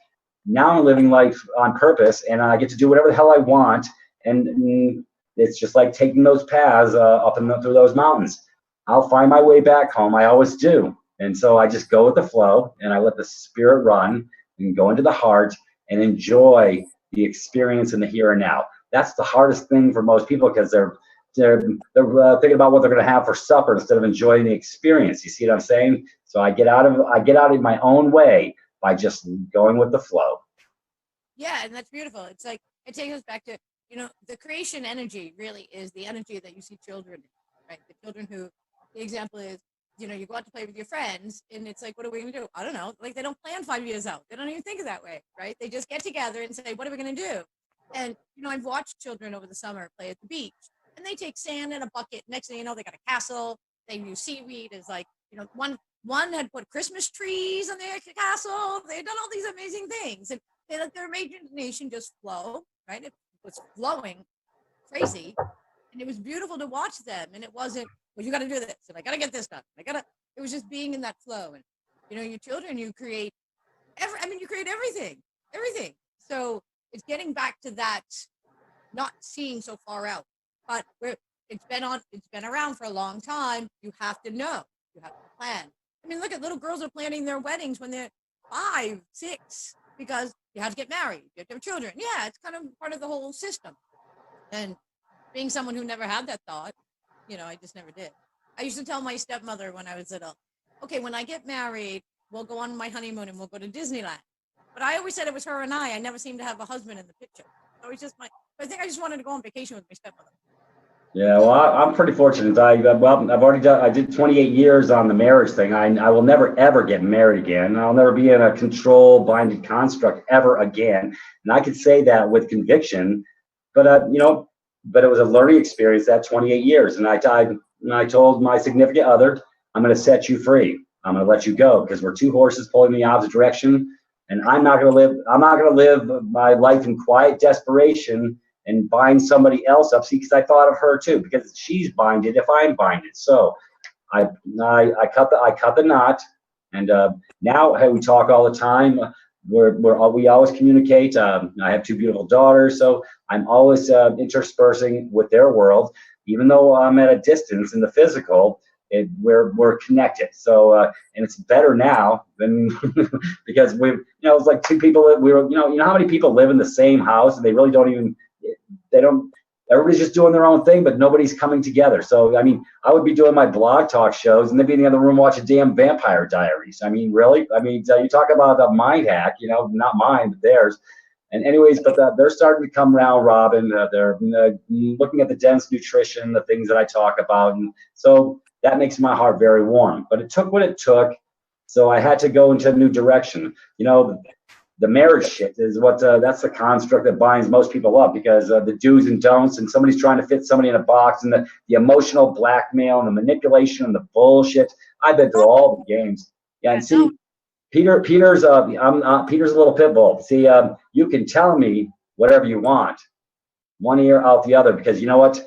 Now I'm living life on purpose, and I get to do whatever the hell I want. And it's just like taking those paths up and through those mountains. I'll find my way back home. I always do. And so I just go with the flow, and I let the spirit run and go into the heart and enjoy the experience in the here and now. That's the hardest thing for most people because they're thinking about what they're going to have for supper instead of enjoying the experience. You see what I'm saying? So I get out of my own way by just going with the flow. Yeah, and that's beautiful. It's like it takes us back to the creation energy really is the energy that you see children in, right? The children who the example is, you go out to play with your friends, and it's like, what are we going to do? I don't know. Like, they don't plan 5 years out. They don't even think of that way, right? They just get together and say, what are we going to do? And, I've watched children over the summer play at the beach, and they take sand in a bucket. Next thing you know, they got a castle. They use seaweed as like, one had put Christmas trees on their castle. They had done all these amazing things. And they let their imagination just flow, right? It was flowing crazy. And it was beautiful to watch them. And it wasn't, well, you got to do this, and I got to get this done. It was just being in that flow. And, your children, you create you create everything. So it's getting back to that, not seeing so far out, but it's been around for a long time. You have to know, you have to plan. I mean, look at little girls are planning their weddings when they're 5, 6, because you have to get married, you have to have children. Yeah, it's kind of part of the whole system. And being someone who never had that thought, I just never did. I used to tell my stepmother when I was little, okay, when I get married, we'll go on my honeymoon and we'll go to Disneyland. But I always said it was her and I. I never seemed to have a husband in the picture. So it's just I think I just wanted to go on vacation with my stepmother. Yeah, well, I'm pretty fortunate. I've already done. I did 28 years on the marriage thing. I will never ever get married again. I'll never be in a control binded construct ever again. And I could say that with conviction. But but it was a learning experience that 28 years. And I told my significant other, I'm going to set you free. I'm going to let you go because we're two horses pulling in the opposite direction. And I'm not going to live my life in quiet desperation and bind somebody else up. See, because I thought of her too, because she's binded if I'm binded. So I cut the knot, and now hey, we talk all the time. We always communicate. I have 2 beautiful daughters, so I'm always interspersing with their world, even though I'm at a distance in the physical. We're connected. So and it's better now than because it's like 2 people that how many people live in the same house and they really don't everybody's just doing their own thing, but nobody's coming together. So, I mean, I would be doing my blog talk shows and they'd be in the other room watching damn Vampire Diaries. I mean, really? I mean, you talk about a mind hack, not mine, but theirs. And anyways, but they're starting to come around, Robin. They're looking at the dense nutrition, the things that I talk about, and so that makes my heart very warm. But it took what it took, so I had to go into a new direction. You know, the marriage shit is what that's the construct that binds most people up, because the do's and don'ts, and somebody's trying to fit somebody in a box, and the emotional blackmail and the manipulation and the bullshit. I've been through all the games. Yeah, and see, Peter's Peter's a little pit bull. See, you can tell me whatever you want, one ear out the other, because you know what?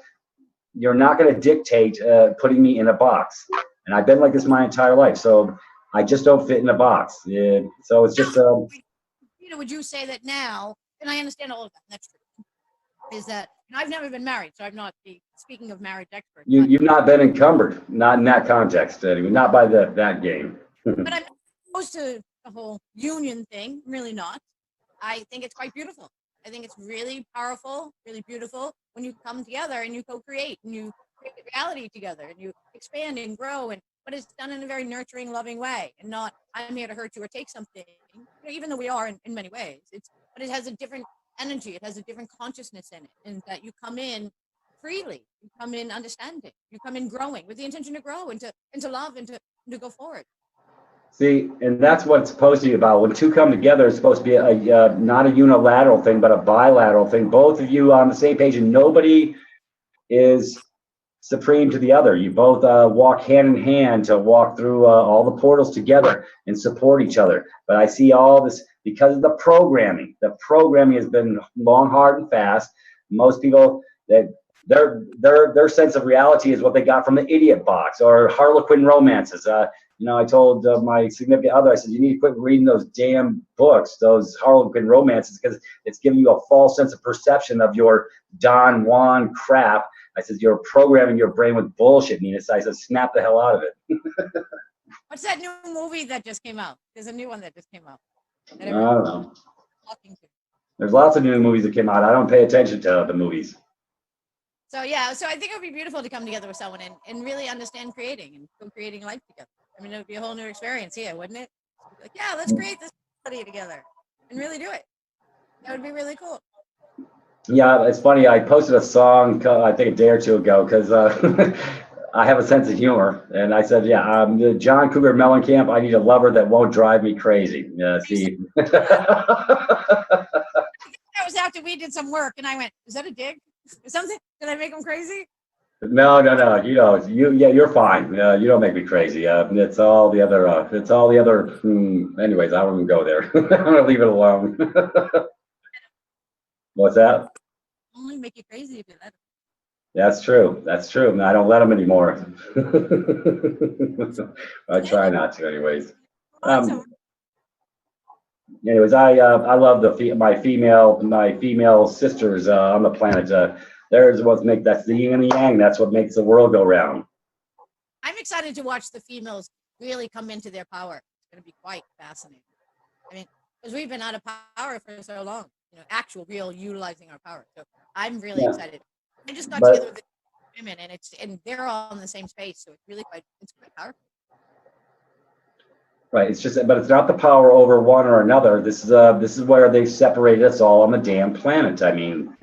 You're not going to dictate putting me in a box, and I've been like this my entire life. So I just don't fit in a box. Yeah, so it's just. Would you say that now? And I understand all of that. And that's true. Is that I've never been married, so I'm not speaking of marriage expert. You've not been encumbered, not in that context, anyway, not by that game. But I'm opposed to the whole union thing. Really not. I think it's quite beautiful. I think it's really powerful, really beautiful when you come together and you co-create and you create reality together and you expand and grow, but it's done in a very nurturing, loving way, and not I'm here to hurt you or take something. Even though we are in many ways, but it has a different energy. It has a different consciousness in it, and that you come in freely, you come in understanding, you come in growing with the intention to grow and to love and to go forward. See, and that's what it's supposed to be about. When two come together, it's supposed to be a not a unilateral thing, but a bilateral thing. Both of you on the same page, and nobody is supreme to the other. You both walk hand in hand to walk through all the portals together and support each other. But I see all this because of the programming. The programming has been long, hard, and fast. Most people that their sense of reality is what they got from the idiot box or Harlequin romances. I told my significant other, I said, you need to quit reading those damn books, those Harlequin romances, because it's giving you a false sense of perception of your Don Juan crap. I said, you're programming your brain with bullshit, Nina. So I said, snap the hell out of it. What's that new movie that just came out? There's a new one that just came out. I don't know. There's lots of new movies that came out. I don't pay attention to the movies. So yeah, so I think it would be beautiful to come together with someone and really understand creating and co-creating life together. I mean, it would be a whole new experience here, wouldn't it? Like, yeah, let's create this study together and really do it. That would be really cool. Yeah, it's funny. I posted a song, I think a day or two ago, because I have a sense of humor. And I said, yeah, John Cougar Mellencamp, I need a lover that won't drive me crazy. See. That was after we did some work, and I went, is that a dig? Something? Did I make him crazy? No. You're fine. You don't make me crazy. It's all the other. Anyways, I won't even go there. I'm gonna leave it alone. What's that? Only make you crazy if you let him. That's true. I don't let them anymore. I try not to, anyways. Anyways, I love my female sisters on the planet. There's what makes that's the yin and the yang. That's what makes the world go round. I'm excited to watch the females really come into their power. It's going to be quite fascinating. I mean, because we've been out of power for so long. Actual, real utilizing our power. So I'm really excited. I just got together with the women, and they're all in the same space. So it's really quite powerful. Right. But it's not the power over one or another. This is where they separated us all on the damn planet. I mean,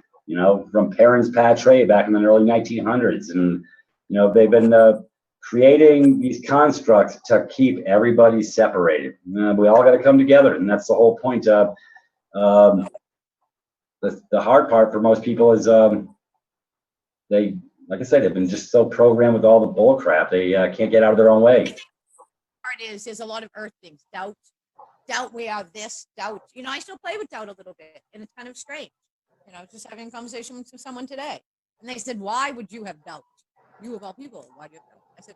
from parens patriae back in the early 1900s, and they've been creating these constructs to keep everybody separated. We all got to come together, and that's the whole point. The hard part for most people is they, like I said, they've been just so programmed with all the bull crap. They can't get out of their own way. There's a lot of earth things, doubt we are this, doubt. I still play with doubt a little bit, and it's kind of strange. I was just having a conversation with someone today, and they said, why would you have doubt? You of all people, why do you have doubt? I said,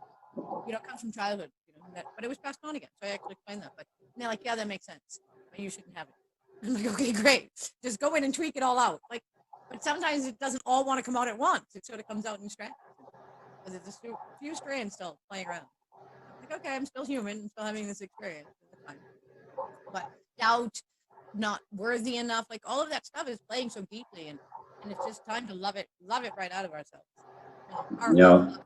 it comes from childhood, but it was passed on again. So I actually explained that. But they're like, yeah, that makes sense. But you shouldn't have it. I'm like, okay, great. Just go in and tweak it all out. But sometimes it doesn't all want to come out at once. It sort of comes out in strands. Because there's a few strands still playing around. I'm like, okay, I'm still human. I'm still having this experience. But doubt, not worthy enough, all of that stuff is playing so deeply, and it's just time to love it right out of ourselves. No,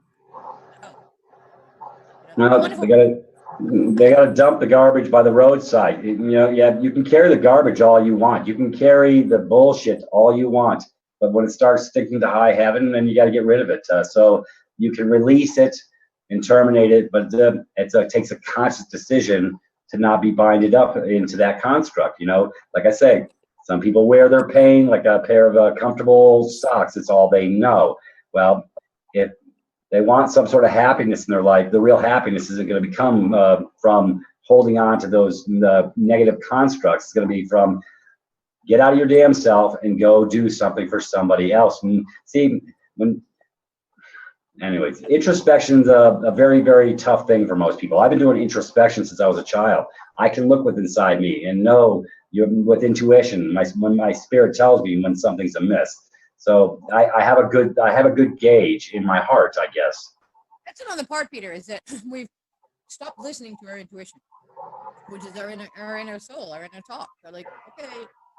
They got to dump the garbage by the roadside. Yeah, you can carry the garbage all you want. You can carry the bullshit all you want. But when it starts stinking to high heaven, then you got to get rid of it. So you can release it and terminate it, but it takes a conscious decision to not be binded up into that construct. Like I say, some people wear their pain like a pair of comfortable socks. It's all they know. Well, if they want some sort of happiness in their life, the real happiness isn't going to come from holding on to those negative constructs. It's going to be from get out of your damn self and go do something for somebody else. And see, anyways, introspection's a very, very tough thing for most people. I've been doing introspection since I was a child. I can look within inside me and know with intuition, when my spirit tells me when something's amiss. So I have a good gauge in my heart, I guess. That's another part, Peter, is that we've stopped listening to our intuition, which is our inner soul, our inner talk. We're like, okay,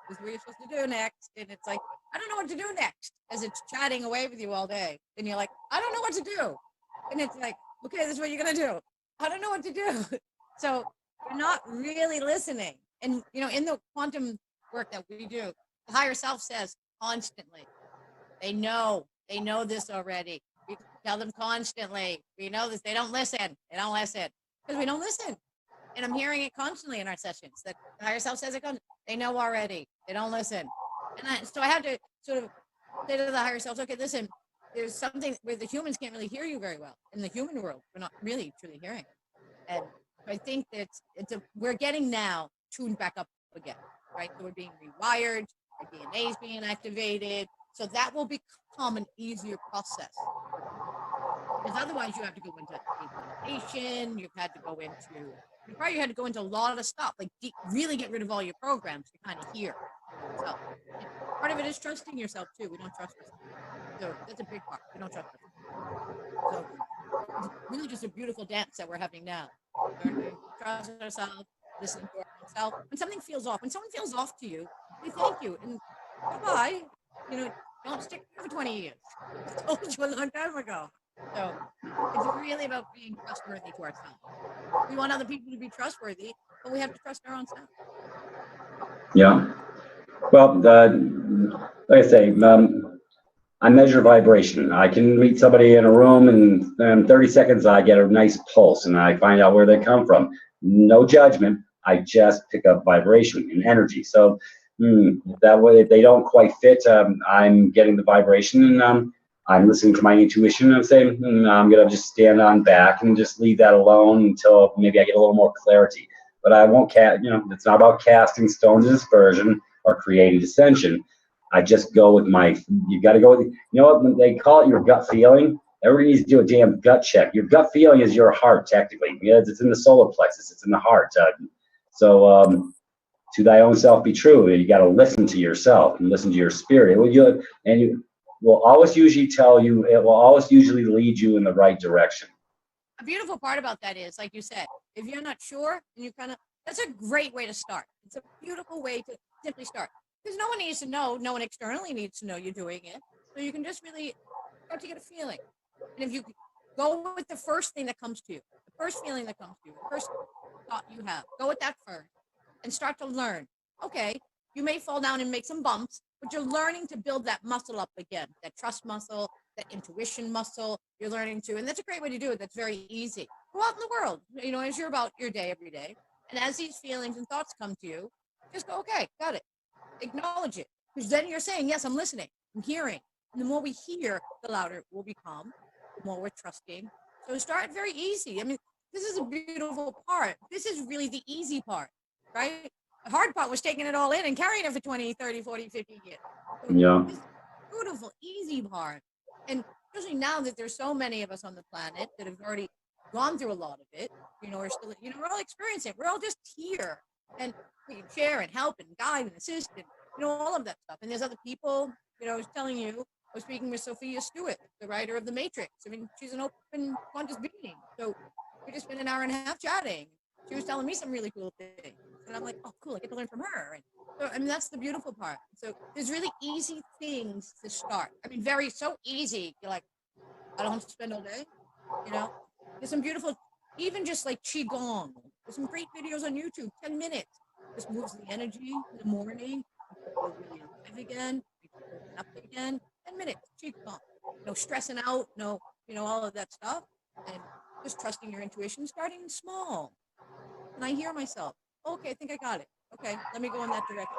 this is what you're supposed to do next. And it's like, I don't know what to do next, as it's chatting away with you all day. And you're like, I don't know what to do. And it's like, okay, this is what you're going to do. I don't know what to do. So you're not really listening. And, in the quantum work that we do, the higher self says constantly, they know this already. We tell them constantly, we know this. They don't listen. Because we don't listen. And I'm hearing it constantly in our sessions that the higher self says it constantly. They know already. They don't listen. So I have to sort of say to the higher selves, okay, listen, there's something where the humans can't really hear you very well. In the human world, we're not really truly hearing. And I think that we're getting now tuned back up again, right? So we're being rewired, our DNA is being activated. So that will become an easier process. Because otherwise you have to go into meditation, you had to go into a lot of stuff, like really get rid of all your programs to kind of hear yourself. And part of it is trusting yourself too. We don't trust ourselves. So that's a big part. We don't trust ourselves. So it's really just a beautiful dance that we're having now. Learning to trust ourselves, listening to ourselves. When something feels off, to you, say thank you and goodbye. Don't stick for 20 years. I told you a long time ago. So it's really about being trustworthy to ourselves. We want other people to be trustworthy, but we have to trust our own self. Yeah. Well, like I say, I measure vibration. I can meet somebody in a room and in 30 seconds I get a nice pulse and I find out where they come from. No judgment. I just pick up vibration and energy. So that way, if they don't quite fit, I'm getting the vibration and I'm listening to my intuition and I'm saying, I'm going to just stand on back and just leave that alone until maybe I get a little more clarity. But I won't it's not about casting stones of dispersion or creating dissension. I just go with you got to go with, what they call it, your gut feeling. Everybody needs to do a damn gut check. Your gut feeling is your heart, technically. It's in the solar plexus. It's in the heart. So to thy own self be true. You got to listen to yourself and listen to your spirit. It will always usually lead you in the right direction. A beautiful part about that is, like you said, if you're not sure, and that's a great way to start. It's a beautiful way to simply start. Because no one needs to know, no one externally needs to know you're doing it. So you can just really start to get a feeling. And if you go with the first thing that comes to you, the first feeling that comes to you, the first thought you have, go with that first and start to learn. Okay, you may fall down and make some bumps, but you're learning to build that muscle up again, that trust muscle, that intuition muscle. You're learning to, and that's a great way to do it. That's very easy. Go out in the world, as you're about your day every day. And as these feelings and thoughts come to you, just go, okay, got it. Acknowledge it. Because then you're saying, yes, I'm listening, I'm hearing. And the more we hear, the louder it will become, the more we're trusting. So start very easy. I mean, this is a beautiful part. This is really the easy part, right? The hard part was taking it all in and carrying it for 20, 30, 40, 50 years. So yeah. this beautiful, easy part. And especially now that there's so many of us on the planet that have already gone through a lot of it, we're still, we're all experiencing it. We're all just here. And we can share and help and guide and assist and, all of that stuff. And there's other people, I was telling you, I was speaking with Sophia Stewart, the writer of The Matrix. I mean, she's an open conscious being. So we just spent an hour and a half chatting. She was telling me some really cool things. And I'm like, oh, cool, I get to learn from her. And so, I mean, that's the beautiful part. So there's really easy things to start. I mean, so easy. You're like, I don't have to spend all day, There's some beautiful even just like qigong. There's some great videos on YouTube. 10 minutes just moves the energy in the morning. You feel really alive again. You open up again. 10 minutes qigong. No stressing out. No, all of that stuff, and just trusting your intuition. Starting small. And I hear myself. Okay, I think I got it. Okay, let me go in that direction.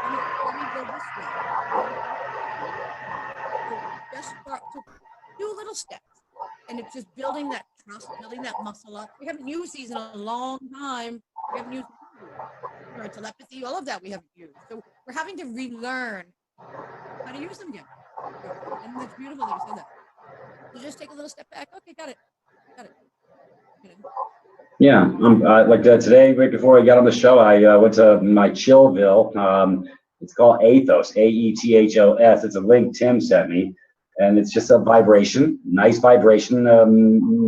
Let me go this way. So just start to do little steps. And it's just building that trust, building that muscle up. We haven't used these in a long time. We haven't used our telepathy, all of that we haven't used. So we're having to relearn how to use them again. And that's beautiful that you said that. So just take a little step back. Okay, got it. Got it. You know? Yeah, today, right before I got on the show, I went to my Chillville. It's called Aethos, Aethos. It's a link Tim sent me, and it's just a vibration, nice vibration,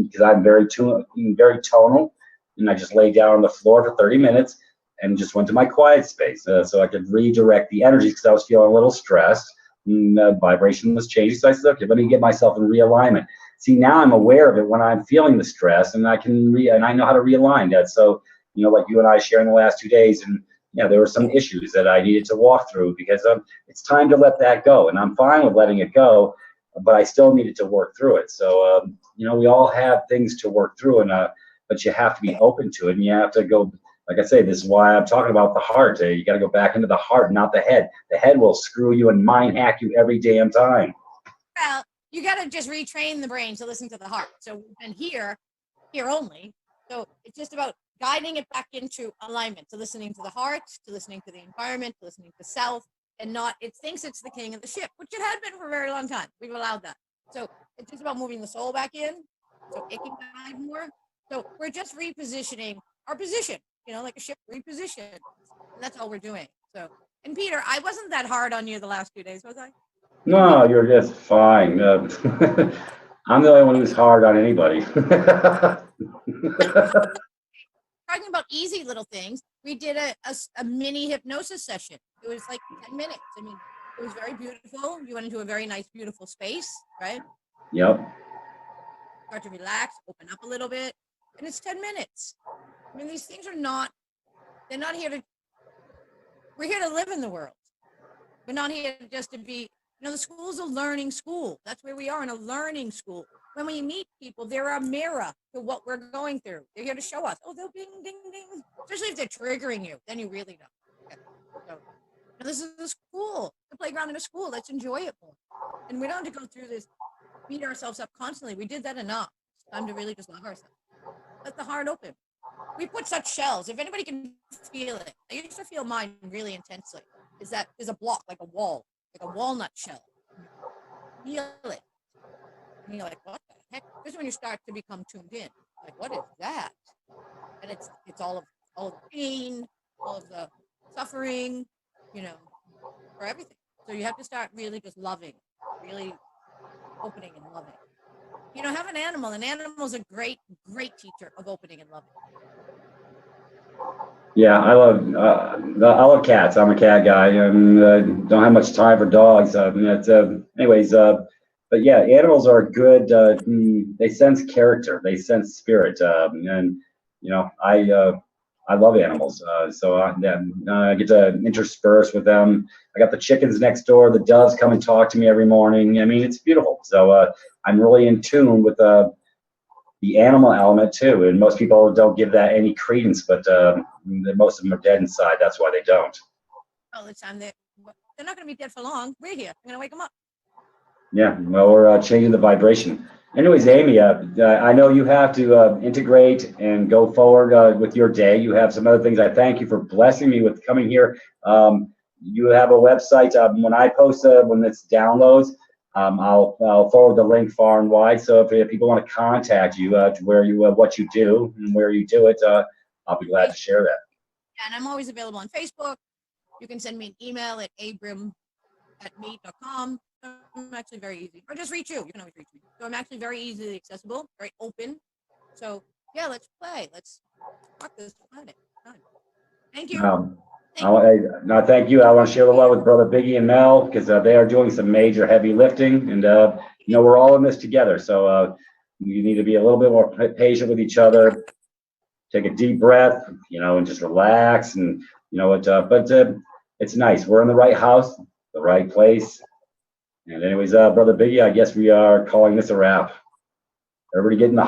because I'm very tonal, and I just laid down on the floor for 30 minutes and just went to my quiet space so I could redirect the energies because I was feeling a little stressed, and the vibration was changing. So I said, okay, let me get myself in realignment. See, now I'm aware of it when I'm feeling the stress, and I know how to realign that. So, like you and I sharing the last 2 days, and there were some issues that I needed to walk through because it's time to let that go, and I'm fine with letting it go, but I still needed to work through it. So, we all have things to work through, and but you have to be open to it, and you have to go. Like I say, this is why I'm talking about the heart. You got to go back into the heart, not the head. The head will screw you and mind hack you every damn time. Well, you got to just retrain the brain to listen to the heart. So we've been here only. So it's just about guiding it back into alignment, to listening to the heart, to listening to the environment, to listening to self, and not, it thinks it's the king of the ship, which it had been for a very long time. We've allowed that. So it's just about moving the soul back in so it can guide more. So we're just repositioning our position, like a ship reposition. And that's all we're doing. So, and Peter, I wasn't that hard on you the last 2 days, was I? No, you're just fine. I'm the only one who's hard on anybody. Talking about easy little things, we did a mini hypnosis session. It was like 10 minutes. I mean, it was very beautiful. You went into a very nice, beautiful space, right? Yep. Start to relax, open up a little bit, and it's 10 minutes. I mean, these things they're not here to, we're here to live in the world. We're not here just to be, the school's a learning school. That's where we are, in a learning school. When we meet people, they're a mirror to what we're going through. They're here to show us. Oh, they'll ding, ding, ding. Especially if they're triggering you, then you really know. Okay. So, this is a school, the playground in a school. Let's enjoy it more. And we don't have to go through this, beat ourselves up constantly. We did that enough. It's time to really just love ourselves. Let the heart open. We put such shells. If anybody can feel it, I used to feel mine really intensely. Is that there's a block, like a wall, like a walnut shell. Feel it. And you're like, what the heck? This is when you start to become tuned in. Like, what is that? And it's all of the pain, all of the suffering, for everything. So you have to start really just loving, really opening and loving. Have an animal. An animal's a great, great teacher of opening and loving. Yeah, I love cats. I'm a cat guy, and don't have much time for dogs. But yeah, animals are good. They sense character. They sense spirit, and I love animals. So I get to intersperse with them. I got the chickens next door. The doves come and talk to me every morning. I mean, it's beautiful. So I'm really in tune with the animal element too, and most people don't give that any credence, but most of them are dead inside. That's why they don't. All the time, they're not going to be dead for long. We're here. We're going to wake them up. Yeah, well, we're changing the vibration. Anyways, Amy, I know you have to integrate and go forward with your day. You have some other things. I thank you for blessing me with coming here. You have a website. When I post when this downloads, I'll forward the link far and wide. So if people want to contact you to where you what you do and where you do it, I'll be glad to share that. And I'm always available on Facebook. You can send me an email at abram@me.com. I'm actually very easy. Or just reach you. You can always reach me. So I'm actually very easily accessible, very open. So yeah, let's play. Let's rock this planet. Thank you. Thank you. I want to share the love with Brother Biggie and Mel because they are doing some major heavy lifting, and we're all in this together. So You need to be a little bit more patient with each other. Take a deep breath, and just relax. And it's nice. We're in the right house, the right place. And anyways, Brother Biggie, I guess we are calling this a wrap. Everybody get in the